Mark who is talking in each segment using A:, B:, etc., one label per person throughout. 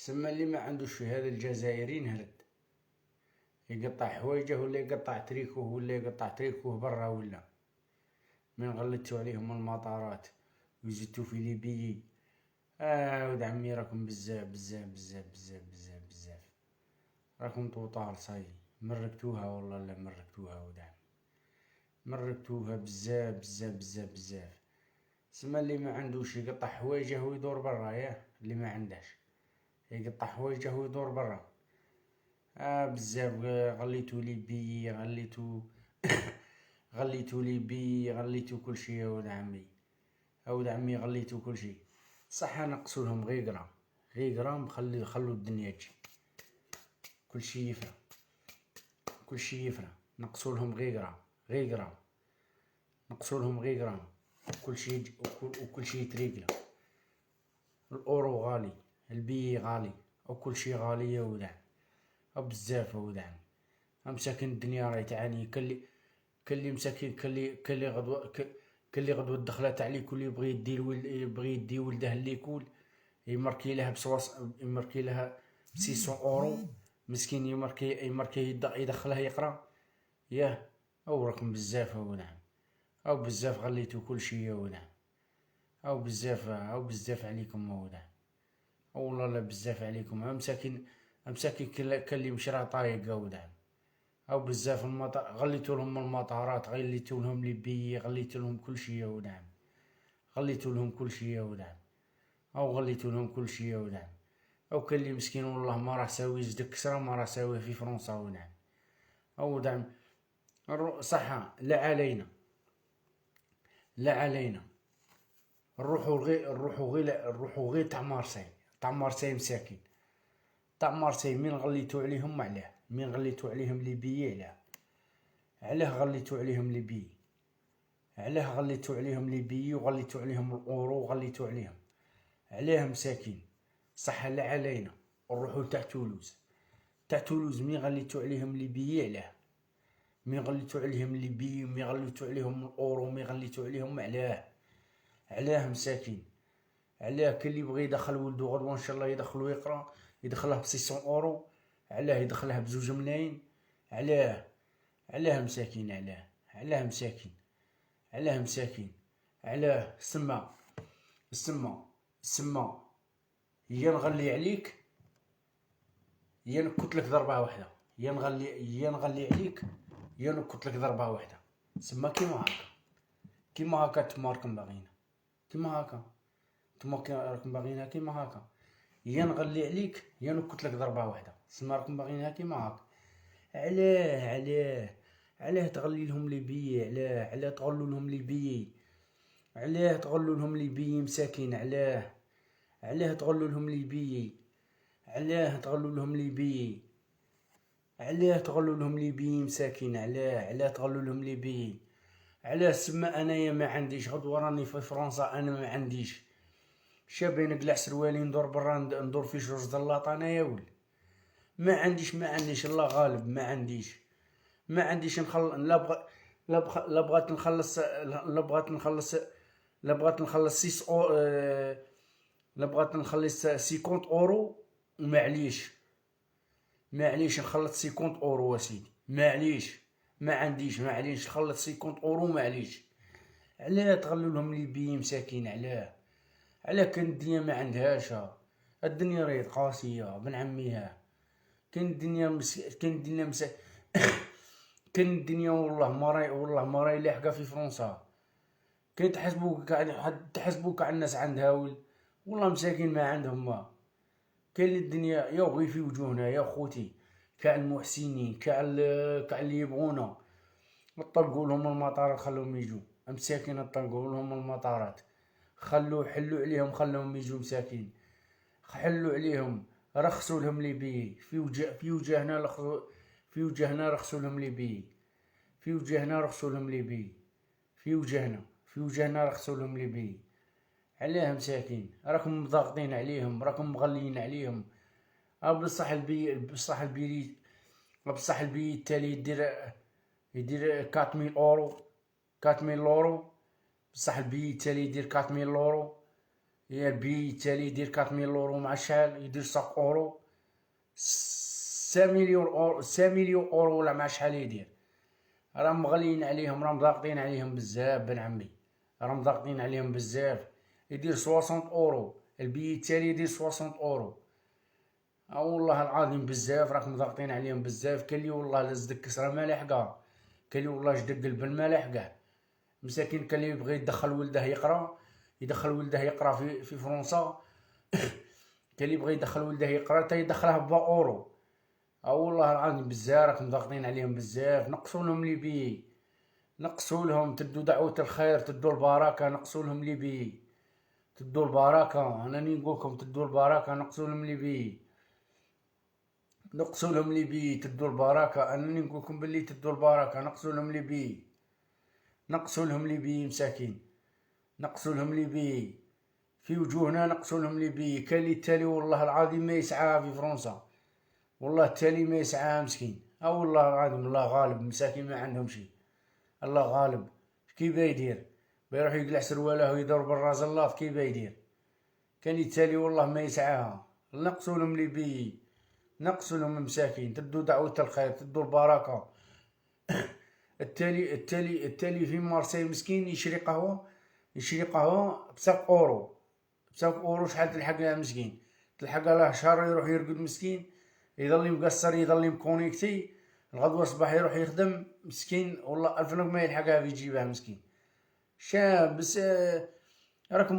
A: سما اللي ما عندوش هذا الجزائري نهرد يقطع حوايجه ولا يقطع تريكوه ولا يقطع تريكوه برا ولا من غلطتو عليهم المطارات وزدتو في ليبيي. ولد عمي راكم بزاف بزاف بزاف بزاف بزاف بزاف راكم طوطال صاي مركتوها والله لا مركتوها ولد عمي مركتوها بزاف بزاف بزاف بزاف. سما اللي ما عندوش يقطع حوايجه ويدور برا اللي ما عندهش يقطع حوايجه ويدور برا. بزاف غليتو ليبيي غليتو ليبيي غليتو كلشي يا ولد عمي ولد عمي غليتو كلشي. صح نقصولهم غير غرام خلو الدنيا تجي كلشي يفرى نقصولهم غير غرام نقصولهم غير غرام وكلشي يتريقلا. الاورو غالي البي غالي وكلشي غالي يا ولد عمي بزاف يا ولد عمي. مساكن الدنيا راهي تعاني كلي مساكين كلي غدوة دخلت عليه كل يبغي يدي ولده اللي يكول يمركي لها يمركي لها 600 اورو مسكين يمركي يدخلها يقرا ياه. او راكم بزاف يا ولد عمي او بزاف غليتو كلشي يا ولد عمي او بزاف عليكم يا ولد عمي والله لا بزاف عليكم. مساكين كلي مشرا طايق يا ولد عمي او بزاف غليتو لهم المطارات غليتو لهم ليبيي غليتو لهم كلشي يا ولد عمي غليتو لهم كلشي يا ولد عمي غليتو لهم كلشي يا ولد عمي. كان لي مسكين والله ما راه ساوي زدك كسره ما راه ساويه في فرنسا ولد عمي ولد عمي. صح لا علينا نروحو غير تاع مارساي مساكين تاع مارساي من غليتو عليهم من غليتو عليهم ليبيي علاه غليتو عليهم ليبيي وغليتو عليهم الاورو وغليتو عليهم علاه مساكين. صح لا علينا نروحو تاع تولوز من غليتو عليهم ليبيي من غليتو عليهم ليبيي ومن غليتو عليهم الاورو ومن غليتو عليهم علاه مساكين علاه كل اللي يبغي يدخل ولدو غدوه ان شاء الله يدخلو يقرا يدخله ب 600 اورو علاه يدخله ب2 ملايين علاه مساكين علاه مساكين علاه سما يا نغلي عليك يا نكت لك ضربه واحده يا نغلي عليك يا نكت لك ضربه واحده. سما كيما هكا نتوما راكم باغيين كيما هكا كيما هكا يا نغلي عليك يا نكت لك ضربه واحده. سما راكم باغيينها كيما هكا. علاه تغلي لهم ليبيي علاه تغلوا لهم ليبيي تغلوا لهم ليبيي مساكين علاه تغلوا لهم ليبيي تغلوا لهم ليبيي مساكين علاه تغلوا لهم ليبيي سما انايا ما عنديش غدوه راني في فرنسا انا ما عنديش شابين نقلع سروالي ندور برا ندور في جوج ضلاط انايا ولد ما عنديش الله غالب ما عنديش لا بغات نخلص 50 اورو معليش نخلص 50 اورو اسيدي معليش نخلص 50 اورو معليش. علاه تغلوا لهم ليبيين مساكين علاه كان الدنيا ما عندهاش الدنيا راهي قاسيه بن عميها كان الدنيا والله ما راهي لاحقه في فرنسا كان تحسبوك على الناس عندها والله مساكين ما عندهم ما كان الدنيا يا غي في وجوهنا يا خوتي كاع المحسنين كاع اللي يبغونا طلقوا لهم المطارات خلوهم يجوا مساكين طلقوا لهم المطارات حلوا عليهم خلوهم يجوا مساكين حلوا عليهم رخصوا لهم ليبيي في وجهنا رخصوا لهم ليبيي في وجهنا رخصوا لهم ليبيي علاه مساكين راكم ضاغطين عليهم راكم مغليين عليهم. بصح البي التالي يدير 4000 اورو بصح البي التالي يدير 4000 اورو هي البي التالي يدير 4000 اورو مع شحال يدير 100 اورو 5 مليون اورو 5 مليون اورو ولا مع شحال يدير. راه مغليين عليهم، راه مضاغطين عليهم بزاف بن عمي، راه مضاغطين عليهم بزاف. يدير 60 اورو البي التالي يدير 60 اورو. والله العظيم بزاف راكم ضاغطين عليهم بزاف. كاين لي والله لز ديك كسره ما لاحقه، كاين لي والله جد قلب ما لاحقه مساكين. كان لي يبغي يدخل ولده يقرا، يدخل ولده يقرا في فرنسا. كان لي يبغي يدخل ولده يقرا حتى يدخله ب اورو. والله العظيم بزاف راكم ضاغطين عليهم بزاف. نقصوا لهم لي بي، نقصوا لهم، تدوا دعوة الخير، تدوا البركة، نقصوا لهم لي بي، تدوا البركة. انا نقول لكم تدوا البركة، نقصوا لهم لي بي، نقصوا لهم لي بي، تدوا البركة. انا نقول لكم باللي تدوا البركة، نقصوا لهم لي بي، نقصوا لهم لي بي مساكين، نقصوا لهم لي بي في وجوهنا، نقصوا لهم لي بي. كان لي التالي والله العظيم ما يسعى في فرنسا، والله التالي ما يسعى مسكين. والله العظيم الله غالب مساكين ما عندهم شي، الله غالب. كي يدير بيروح يقلع سروالاه ويدور بالرازلات كي يدير. كان التالي والله ما يسعاها. نقصوا لهم لي بي، نقصوا لهم مساكين، تدوا دعوة الخير، تدوا البركة. التالي في مارسيل مسكين يشري قهوة، يشري قهوة بساق اورو، بساق اورو. شحال تلحق له مسكين؟ تلحق له شهر يروح يرقد مسكين، يظل مقصر، يظل مكونيكتي. الغدوة الصباح يروح يخدم مسكين، والله 1000 ما يلحقها في جيبه مسكين. شاب بس راكم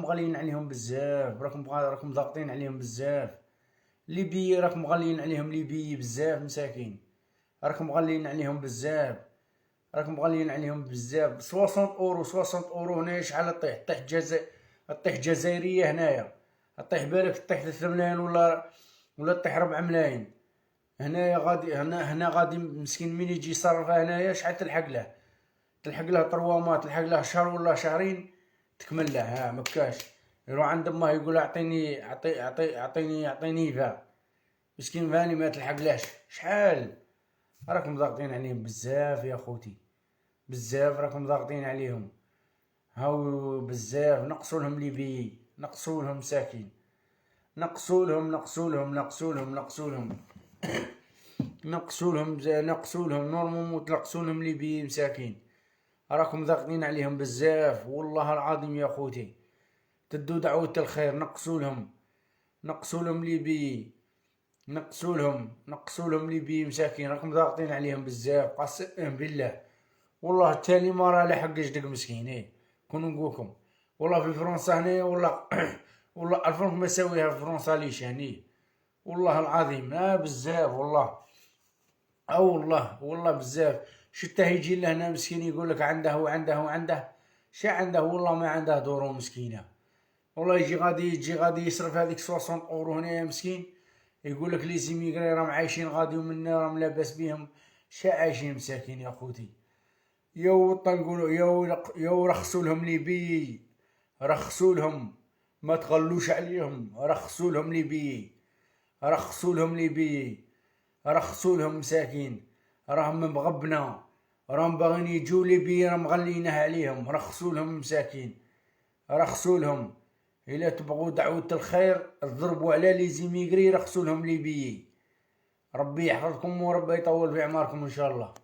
A: مغليين عليهم بزاف، راكم ضاغطين عليهم بزاف. ليبي راكم مغليين عليهم ليبي بزاف مساكين، راكم مغليين عليهم بزاف، راكم مغليين عليهم بزاف. 60 اورو 60 اورو هنايا شحال طيح؟ طيح جزائريه هنايا، طيح بالك طيح 3 ملايين ولا طيح 4 ملايين. هنايا غادي هنا غادي مسكين مين يجي يصرفها هنايا شحال تلحق له؟ تلحق له 3 مات، تلحق له شهر ولا شهرين تكمل له. مكاش يروح عند امه يقول اعطيني اعطيني فا مسكين فاني ما تلحقلاش. شحال راكم ضاغطين عليهم بزاف يا خوتي، بزاف راكم ضاغطين عليهم. هاو بزاف. نقصوا لهم لي بي، نقصوا لهم مساكين، نقصوا لهم نقصوا لهم نقصوا لهم نقصوا لهم نقصوا لهم نقصوا لهم نورمال، نقصوا لهم لي بي مساكين. راكم ضاغطين عليهم بزاف والله العظيم يا خوتي. تدوا دعوة الخير، نقصوا لهم، نقصوا لهم لي بي، نقصوا لهم لي بي مساكين. راكم ضاغطين عليهم بزاف قسم بالله. والله التالي ما راه لحقش ديك مسكين. كون نقولكم والله في فرنسا هنايا والله والله الفرنك ما ساويها في فرنسا ليش هني، والله العظيم بزاف والله. والله بزاف. شتا يجي لهنا مسكين يقول لك عنده وعنده شا عنده، والله ما عنده دورو مسكينه. والله يجي غادي يصرف هذيك 60 اورو هنايا مسكين، يقول لك لي زيميغري راهم عايشين غادي ومنا راهم لاباس بيهم. شا عايشين مساكين يا خوتي. نقولوا رخصوا لهم لي بي، رخصوا لهم، ما تغلوش عليهم، رخصوا لهم لي بي، رخصوا لهم لي بي، رخصوا لهم مساكين. راهم مغبنا، راهم باغيين يجوا لي بي، راهم مغلينه عليهم. رخصوا لهم مساكين، رخصوا لهم. الا تبغوا دعوة الخير تضربوا على لي زيميغري، رخصوا لهم لي بي. ربي يحفظكم وربي يطول في اعماركم ان شاء الله.